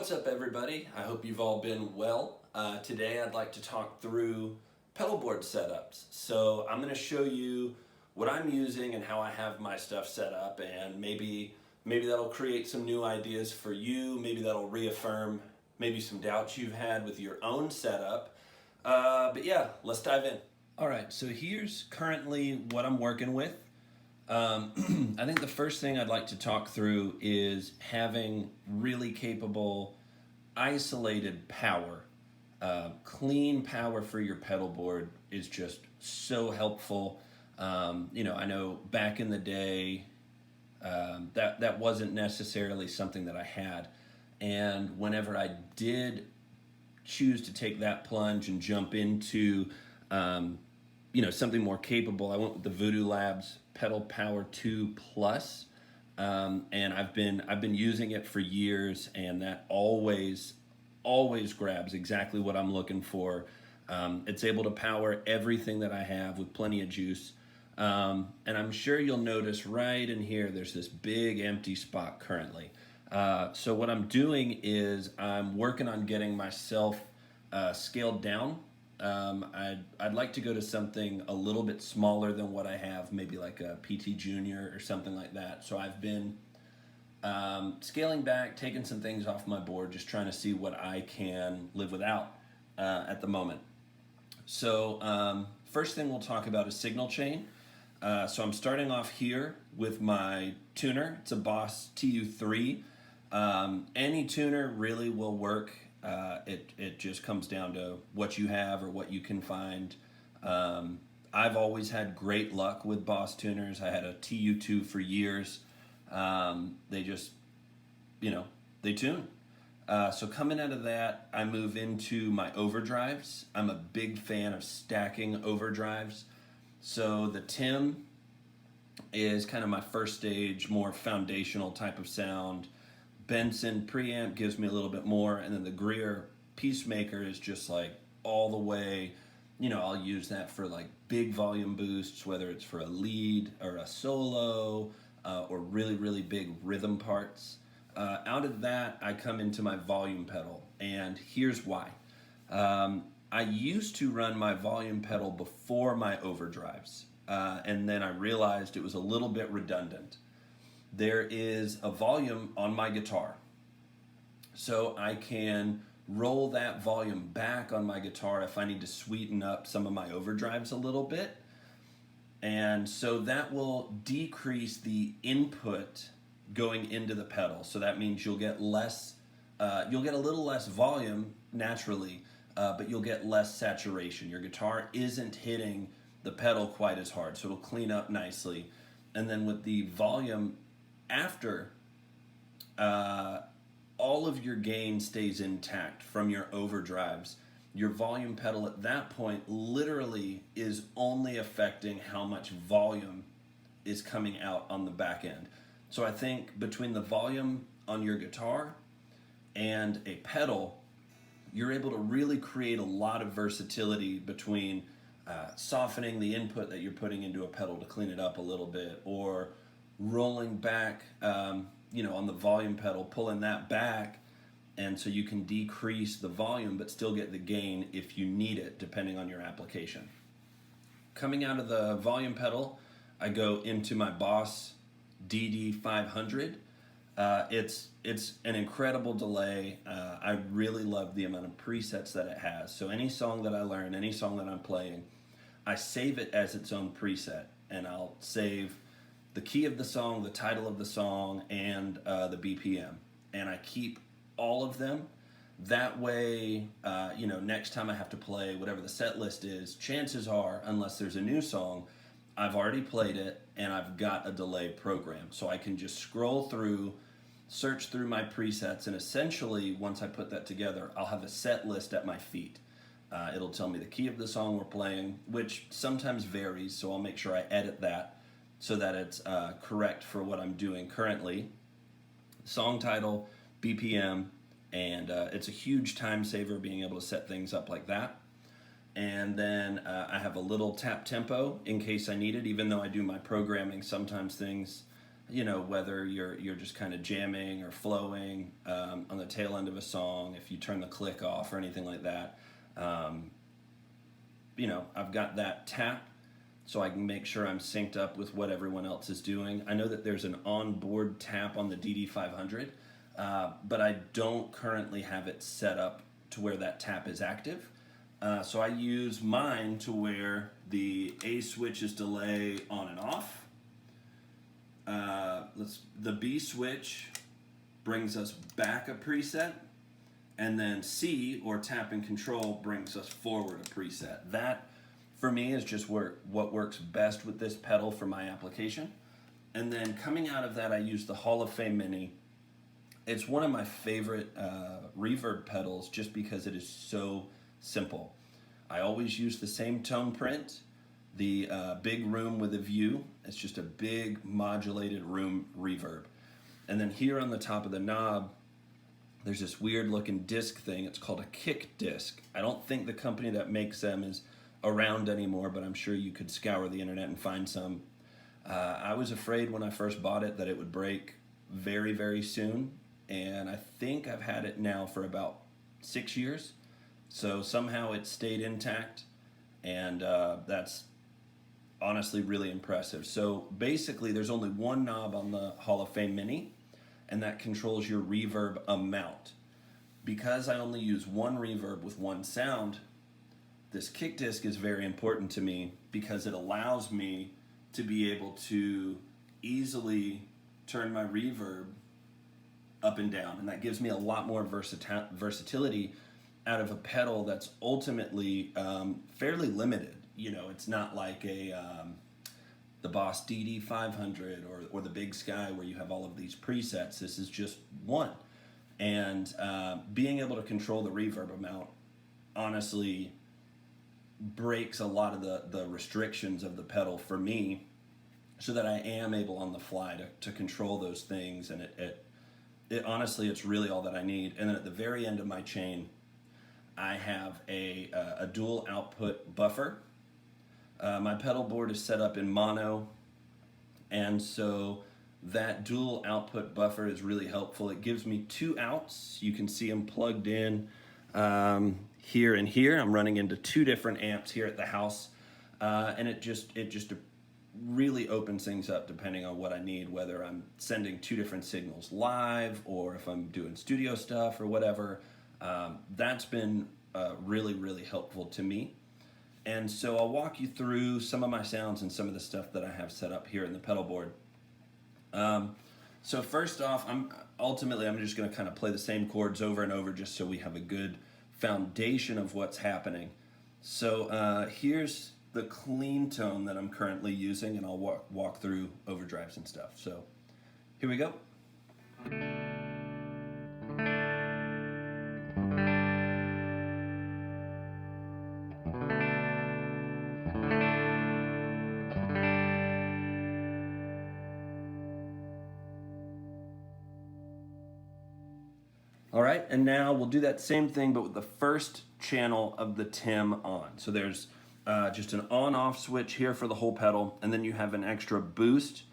What's up, everybody? I hope you've all been well. Today I'd like to talk through pedalboard setups. So I'm going to show you what I'm using and how I have my stuff set up, and maybe that'll create some new ideas for you. Maybe that'll reaffirm maybe some doubts you've had with your own setup. But yeah, let's dive in. All right, so here's currently what I'm working with. I think the first thing I'd like to talk through is having really capable isolated power. Clean power for your pedal board is just so helpful. I know back in the day that wasn't necessarily something that I had. And whenever I did choose to take that plunge and jump into something more capable, I went with the Voodoo Labs Pedal Power 2 Plus, and I've been using it for years, and that always grabs exactly what I'm looking for. It's able to power everything that I have with plenty of juice, and I'm sure you'll notice right in here there's this big empty spot currently. So what I'm doing is I'm working on getting myself scaled down. I'd like to go to something a little bit smaller than what I have, maybe like a PT Junior or something like that. So I've been scaling back, taking some things off my board, just trying to see what I can live without at the moment. So first thing we'll talk about is signal chain. So I'm starting off here with my tuner. It's a Boss TU3. Any tuner really will work. It just comes down to what you have or what you can find. I've always had great luck with Boss tuners. I had a TU2 for years. They just, they tune. So coming out of that, I move into my overdrives. I'm a big fan of stacking overdrives. So the Tim is kind of my first stage, more foundational type of sound. Benson preamp gives me a little bit more, and then the Greer Peacemaker is just like all the way. I'll use that for like big volume boosts, whether it's for a lead or a solo or really, really big rhythm parts. Out of that, I come into my volume pedal, and here's why. I used to run my volume pedal before my overdrives, and then I realized it was a little bit redundant. There is a volume on my guitar, so I can roll that volume back on my guitar if I need to sweeten up some of my overdrives a little bit, and so that will decrease the input going into the pedal. So that means you'll get a little less volume naturally, but you'll get less saturation. Your guitar isn't hitting the pedal quite as hard, so it'll clean up nicely. And then with the volume after, all of your gain stays intact from your overdrives. Your volume pedal at that point literally is only affecting how much volume is coming out on the back end. So I think between the volume on your guitar and a pedal, you're able to really create a lot of versatility between softening the input that you're putting into a pedal to clean it up a little bit, or rolling back, on the volume pedal, pulling that back, and so you can decrease the volume but still get the gain if you need it, depending on your application. Coming out of the volume pedal, I go into my Boss DD500. It's an incredible delay. I really love the amount of presets that it has. So any song that I learn, any song that I'm playing, I save it as its own preset, and I'll save the key of the song, the title of the song, and the BPM. And I keep all of them. That way, next time I have to play whatever the set list is, chances are, unless there's a new song, I've already played it and I've got a delay program. So I can just scroll through, search through my presets, and essentially, once I put that together, I'll have a set list at my feet. It'll tell me the key of the song we're playing, which sometimes varies, so I'll make sure I edit that so that it's correct for what I'm doing currently. Song title, BPM, and it's a huge time saver being able to set things up like that. And then I have a little tap tempo in case I need it, even though I do my programming, sometimes things you know, whether you're just kind of jamming or flowing on the tail end of a song, if you turn the click off or anything like that. Um, you know, I've got that tap so I can make sure I'm synced up with what everyone else is doing. I know that there's an onboard tap on the DD500, but I don't currently have it set up to where that tap is active. So I use mine to where the A switch is delay on and off. The B switch brings us back a preset, and then C, or tap and control, brings us forward a preset. That, for me, is just what works best with this pedal for my application. And then coming out of that, I use the Hall of Fame Mini. It's one of my favorite reverb pedals just because it is so simple. I always use the same tone print. The big room with a view. It's just a big modulated room reverb. And then here on the top of the knob, there's this weird looking disc thing. It's called a kick disc. I don't think the company that makes them is around anymore, but I'm sure you could scour the internet and find some. I was afraid when I first bought it that it would break very, very soon. And I think I've had it now for about 6 years. So somehow it stayed intact. And that's honestly really impressive. So basically there's only one knob on the Hall of Fame Mini, and that controls your reverb amount. Because I only use one reverb with one sound, this kick disc is very important to me because it allows me to be able to easily turn my reverb up and down, and that gives me a lot more versatility out of a pedal that's ultimately fairly limited. You know, it's not like the Boss DD500 or the Big Sky where you have all of these presets. This is just one. And being able to control the reverb amount honestly breaks a lot of the restrictions of the pedal for me, so that I am able on the fly to control those things. And it honestly, it's really all that I need. And then at the very end of my chain, I have a dual output buffer. My pedal board is set up in mono, and so that dual output buffer is really helpful. It gives me 2 outs. You can see them plugged in here and here. I'm running into 2 different amps here at the house, and it just really opens things up depending on what I need, whether I'm sending 2 different signals live or if I'm doing studio stuff or whatever. That's been really, really helpful to me. And so I'll walk you through some of my sounds and some of the stuff that I have set up here in the pedal board. So first off, I'm just going to kind of play the same chords over and over just so we have a good foundation of what's happening. So here's the clean tone that I'm currently using, and I'll walk through overdrives and stuff. So here we go. All right, and now we'll do that same thing, but with the first channel of the Tim on. So there's just an on-off switch here for the whole pedal, and then you have an extra boost.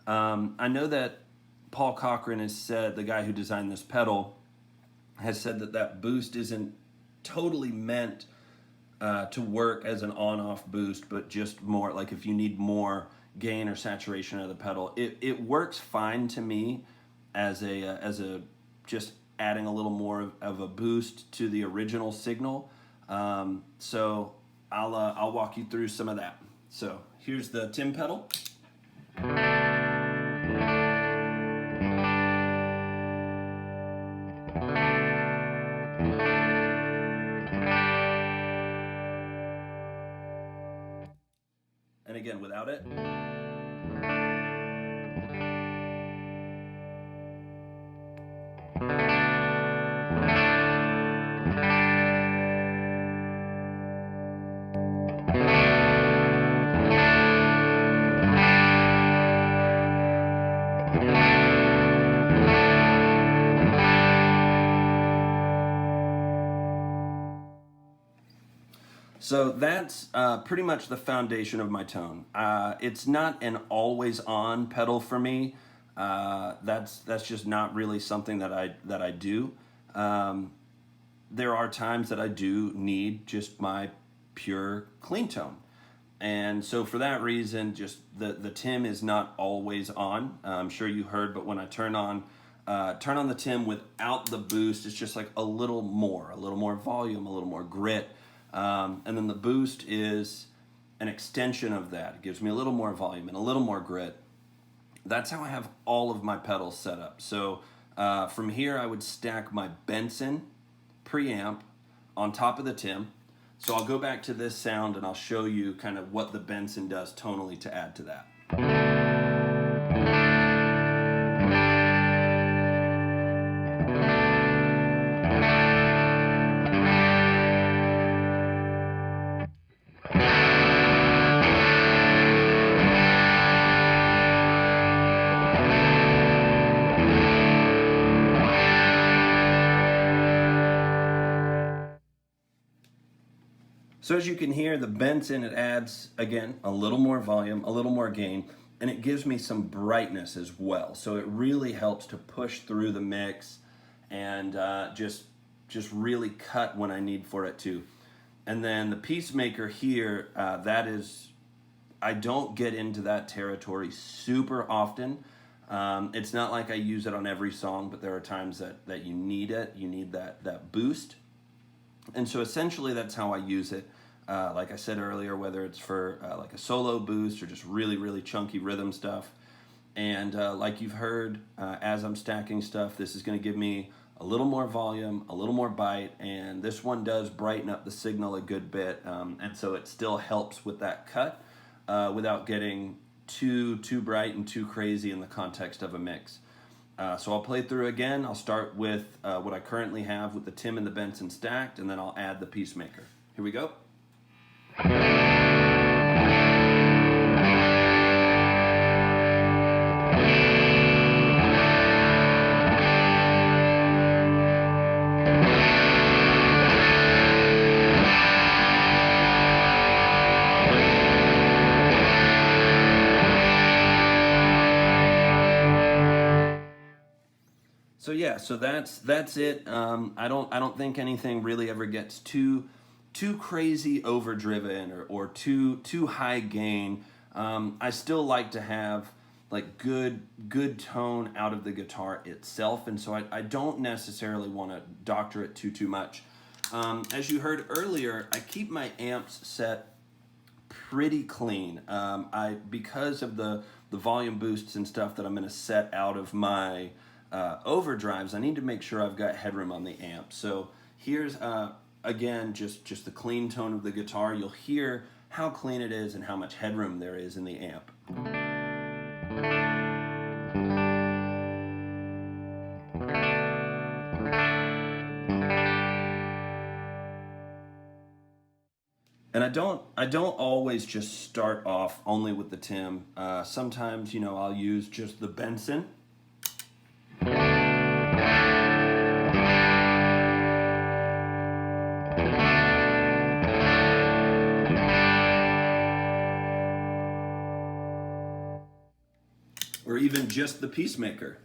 I know that Paul Cochran has said, the guy who designed this pedal, has said that boost isn't totally meant to work as an on-off boost, but just more like if you need more gain or saturation of the pedal. It works fine to me as a just adding a little more of a boost to the original signal. So I'll walk you through some of that. So here's the Tim pedal. And again, without it. So that's pretty much the foundation of my tone. It's not an always on pedal for me. That's just not really something that I do. There are times that I do need just my pure clean tone. And so for that reason, just the Tim is not always on. I'm sure you heard, but when I turn on the Tim without the boost, it's just like a little more volume, a little more grit. And then the boost is an extension of that. It gives me a little more volume and a little more grit. That's how I have all of my pedals set up. So from here, I would stack my Benson preamp on top of the Tim. So I'll go back to this sound and I'll show you kind of what the Benson does tonally to add to that. So as you can hear, the Benson, it adds, again, a little more volume, a little more gain, and it gives me some brightness as well. So it really helps to push through the mix and just really cut when I need for it to. And then the Peacemaker here, that is, I don't get into that territory super often. It's not like I use it on every song, but there are times that you need it. You need that boost. And so essentially that's how I use it. Like I said earlier, whether it's for like a solo boost or just really chunky rhythm stuff. And like you've heard, as I'm stacking stuff, this is going to give me a little more volume, a little more bite, and this one does brighten up the signal a good bit. And so it still helps with that cut without getting too bright and too crazy in the context of a mix. So I'll play through again. I'll start with what I currently have with the Tim and the Benson stacked, and then I'll add the Peacemaker. Here we go. So yeah, so that's it. I don't think anything really ever gets too crazy overdriven or too high gain. I still like to have like good tone out of the guitar itself, and so I don't necessarily want to doctor it too much. As you heard earlier, I keep my amps set pretty clean. Because of the volume boosts and stuff that I'm going to set out of my overdrives, I need to make sure I've got headroom on the amp. So here's again just the clean tone of the guitar. You'll hear how clean it is and how much headroom there is in the amp. And I don't always just start off only with the Tim. Sometimes, I'll use just the Benson. Or even just the Peacemaker.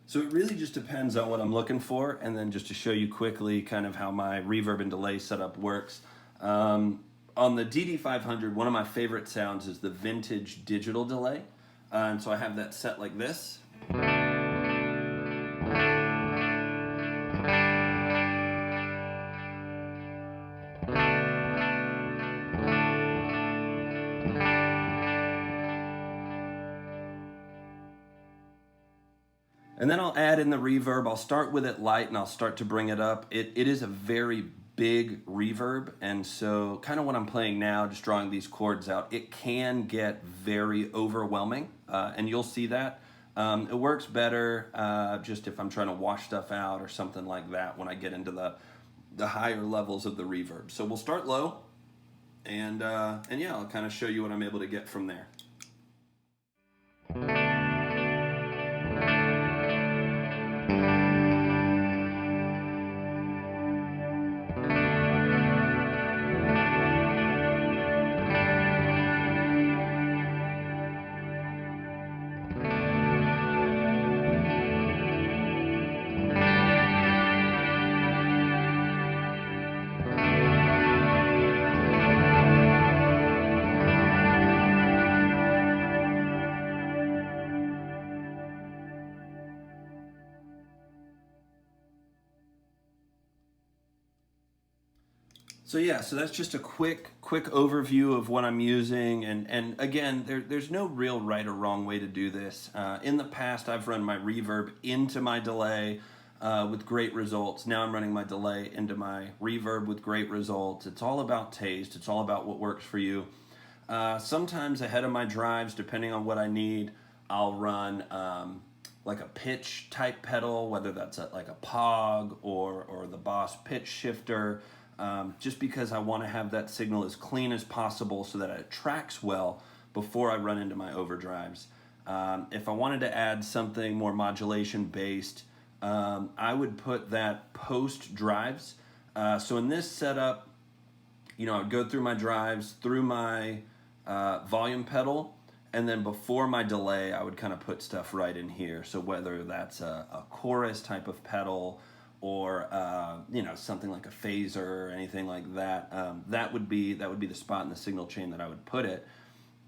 So it really just depends on what I'm looking for, and then just to show you quickly kind of how my reverb and delay setup works. On the DD500, one of my favorite sounds is the vintage digital delay. And so I have that set like this. And then I'll add in the reverb. I'll start with it light and I'll start to bring it up. It is a very big reverb, and so kind of what I'm playing now, just drawing these chords out, it can get very overwhelming, and you'll see that. It works better just if I'm trying to wash stuff out or something like that when I get into the higher levels of the reverb. So we'll start low, and yeah, I'll kind of show you what I'm able to get from there. So yeah, so that's just a quick overview of what I'm using, and again, there's no real right or wrong way to do this. In the past, I've run my reverb into my delay with great results. Now I'm running my delay into my reverb with great results. It's all about taste. It's all about what works for you. Sometimes ahead of my drives, depending on what I need, I'll run like a pitch type pedal, whether that's like a Pog or the Boss pitch shifter. Just because I want to have that signal as clean as possible so that it tracks well before I run into my overdrives. If I wanted to add something more modulation based, I would put that post drives. So in this setup, you know, I'd go through my drives, through my volume pedal, and then before my delay, I would kind of put stuff right in here. So whether that's a chorus type of pedal, or you know, something like a phaser or anything like that, that would be the spot in the signal chain that I would put it.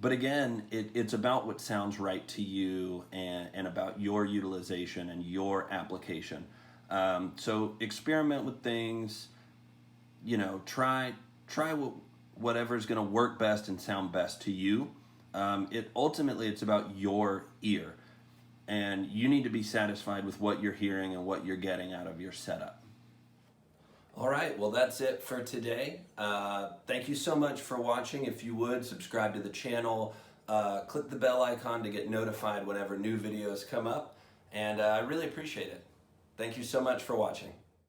But again, it's about what sounds right to you, and about your utilization and your application. So experiment with things, you know, try whatever's going to work best and sound best to you. Ultimately, it's about your ear, and you need to be satisfied with what you're hearing and what you're getting out of your setup. All right, well, that's it for today. Thank you so much for watching. If you would, subscribe to the channel, click the bell icon to get notified whenever new videos come up, and I really appreciate it. Thank you so much for watching.